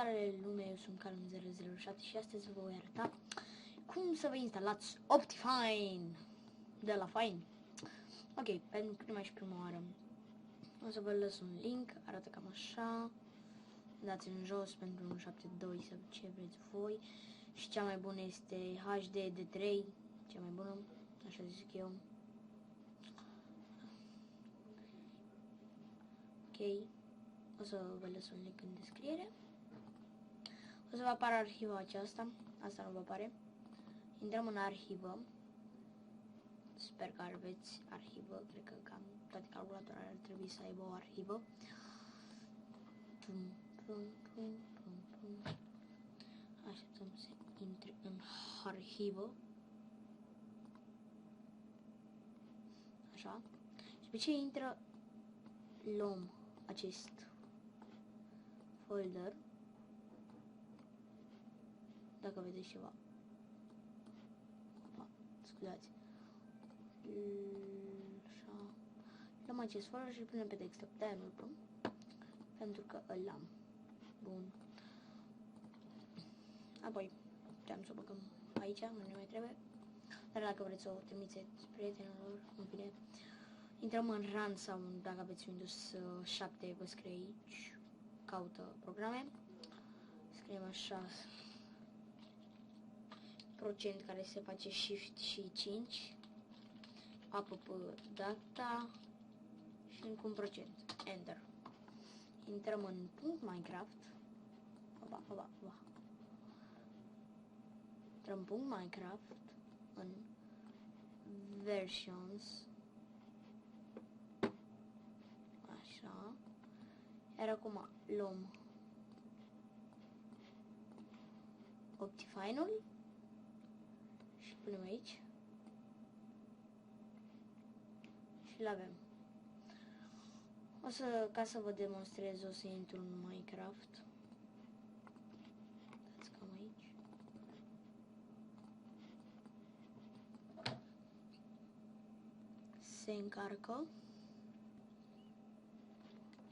Salutare lume, eu sunt Calum007 și astăzi vă voi arăta cum să vă instalați Optifine de la Fine. Ok, pentru prima și prima oară o să vă lăs un link, arată cam așa. Dați în jos pentru 1.7.2 sau ce vreți voi. Și cea mai bună este HD de 3, cea mai bună, așa zic eu. Ok, o să vă lăs un link în descriere. O să vă apară arhiva aceasta, asta nu vă apare. Intrăm în arhivă. Sper că aveți arhivă, cred că cam toate calculatoarele ar trebui să aibă o arhivă. Așteptăm să intre în arhivă. Așa. Și pe ce intră, luăm acest folder. Dacă vedeți ceva. Scuzați. Așa. Luăm acest folder și îl punem pe desktop. De-aia nu-l pun, pentru că îl am. Bun. Apoi putem să o băgăm aici, nu ne mai trebuie. Dar dacă vreți să o trimiteți prietenilor, în fine, intrăm în run sau dacă aveți Windows 7, vă scrie aici, caută programe. Scriem așa, procent care se face Shift și 5, app data și încă un procent, Enter. Intrăm în .minecraft. Intrăm în .minecraft, în versions, așa, iar acum luăm Optifine-ul și punem aici și îl avem. Ca să vă demonstrez, o să intru în Minecraft. Dați cam aici. Se încarcă.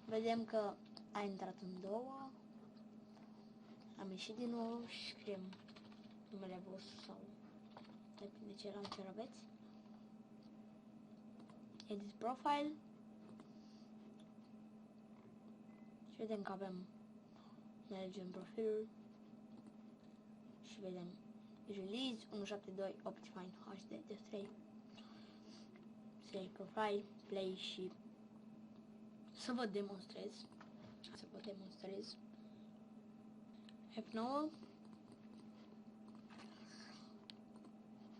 Vedem că a intrat în două. Am ieșit din nou și scriem numele vostru sau depinde ce launcher aveți. Edit profile. Și vedem că avem, ne alegem profilul și vedem release 1.7.2 Optifine HD de 3. Select profile, play și să vă demonstrez. F9.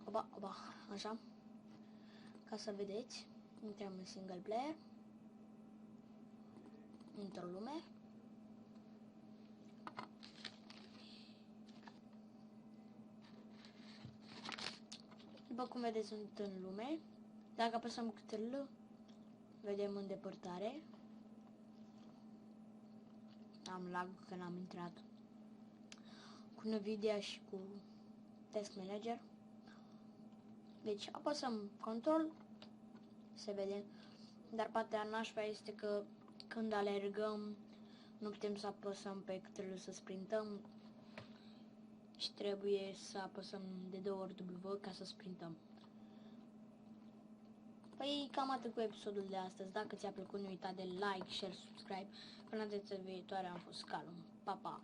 Oba, așa. Ca să vedeți, intrăm în single player. Într-o lume. După cum vedeți, sunt în lume. Dacă apăsăm câte L, vedem îndepărtare. Am lag că n-am intrat cu Nvidia și cu Task Manager. Deci apăsăm Control, se vede. Dar partea nașpa este că când alergăm nu putem să apăsăm pe Ctrl să sprintăm și trebuie să apăsăm de 2 ori W ca să sprintăm. Păi cam atât cu episodul de astăzi. Dacă ți-a plăcut, nu uita de like, share, subscribe. Până data viitoare am fost Calum. Pa, pa!